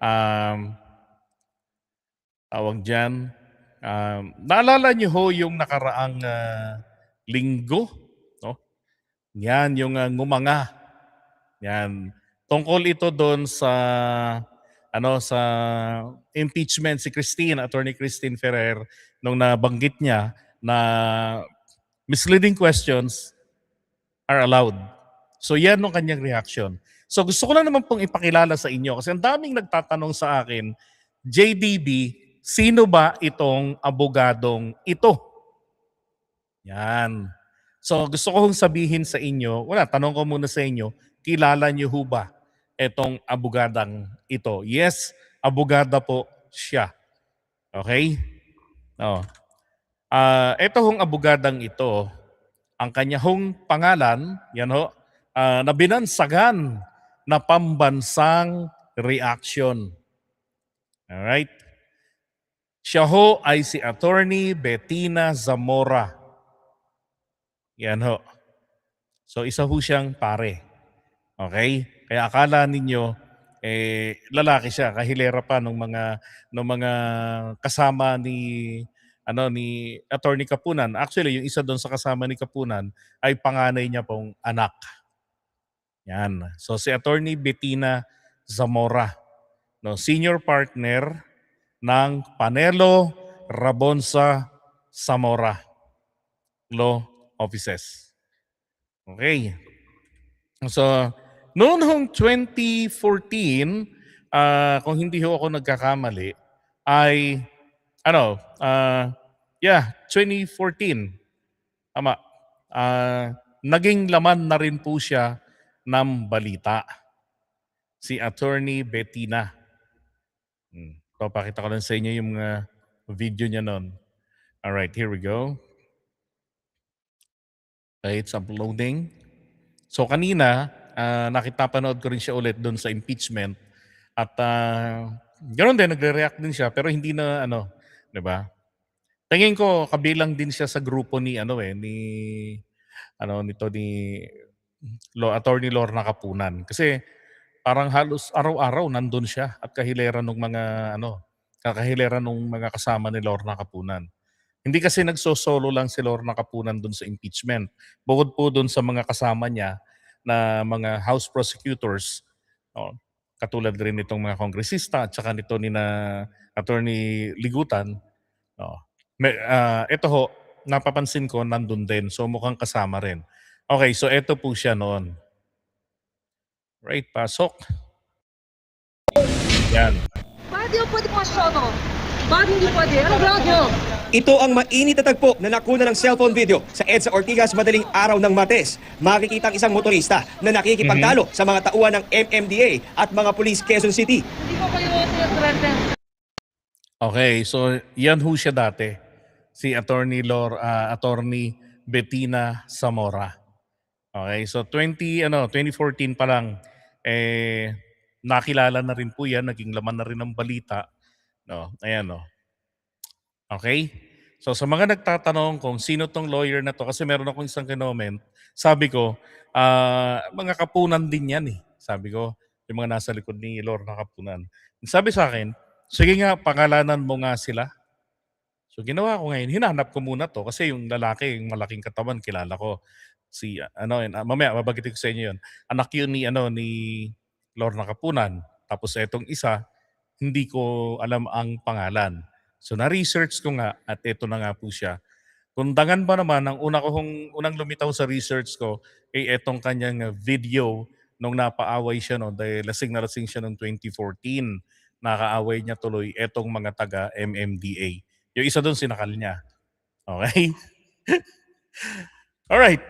Um, tawag dyan, naalala niyo ho yung nakaraang linggo, no? Yan, yung ngumanga. Yan. Tungkol ito doon sa sa impeachment si Attorney Christine Ferrer nung nabanggit niya na misleading questions are allowed. So yan ang kanyang reaction. So gusto ko lang naman pong ipakilala sa inyo kasi ang daming nagtatanong sa akin, JDB, sino ba itong abogadong ito? Yan. So gusto ko hong sabihin sa inyo, tanong ko muna sa inyo, kilala niyo ho ba itong abogadang ito? Yes, abogada po siya. Okay? Oh. Ito hong abogadang ito, ang kanya hong pangalan, yan ho, na binansagan na pambansang reaction. Alright? Siya ho ay si Attorney Bettina Zamora. Yan ho. So isa ho siyang pare. Okay? Kaya akala ninyo lalaki siya, kahilera pa ng mga kasama ni Attorney Kapunan. Actually, yung isa doon sa kasama ni Kapunan ay panganay niya pong anak. Yan. So si Attorney Bettina Zamora, no, senior partner ng Panelo Rabonsa Zamora Law Offices. Okay. So noon hong 2014, kung hindi ho ako nagkakamali, ay 2014. Tama. Naging laman na rin po siya ng balita. Si Attorney Bettina. Papakita ko lang sa inyo yung video niya noon. Alright, here we go. Okay, it's uploading. So kanina, napanood ko rin siya ulit doon sa impeachment. At ganoon din, nagre-react din siya pero hindi na di ba? Tingin ko kabilang din siya sa grupo ni Attorney Lorna Kapunan. Kasi parang halos araw-araw nandun siya at kahilera ng mga kasama ni Lorna Kapunan. Hindi kasi nagsosolo lang si Lorna Kapunan dun sa impeachment. Bukod po dun sa mga kasama niya na mga House prosecutors, katulad rin nitong mga kongresista at saka nito ni na Attorney Ligutan, ito ho, napapansin ko nandun din. So mukhang kasama rin. Okay, so ito po siya noon. Right, pasok. Yan. Bakit di pwede masyado? Bakit hindi pwede? Ano ground nyo? Ito ang mainit na tagpo na nakuna ng cellphone video sa EDSA Ortigas madaling araw ng Martes. Makikita ang isang motorista na nakikipagtalo sa mga tauhan ng MMDA at mga pulis Quezon City. Hindi ko kayo threaten. Okay, so yan ho siya dati. Si Attorney Bettina Zamora. Okay, so 2014 pa lang nakilala na rin po yan, naging laman na rin ng balita. No, ayan no. Okay? So sa mga nagtatanong kung sino tong lawyer na to, kasi meron akong isang kinoment, sabi ko, mga Kapunan din yan eh. Sabi ko, yung mga nasa likod ni Lorna Kapunan. Sabi sa akin, sige nga, pangalanan mo nga sila. So ginawa ko ngayon, hinanap ko muna to kasi yung lalaki, yung malaking katawan, kilala ko. Si mamaya mabagitin ko sa inyo yun. Anak yun ni Lorna Kapunan. Tapos etong isa, hindi ko alam ang pangalan. So na-research ko nga at ito na nga po siya. Kundangan ba naman, ang unang lumitaw sa research ko ay etong kanyang video nung napaaway siya dahil lasing na lasing siya noong 2014. Nakaaway niya tuloy etong mga taga MMDA. Yung isa doon sinakal niya. Okay? Alright.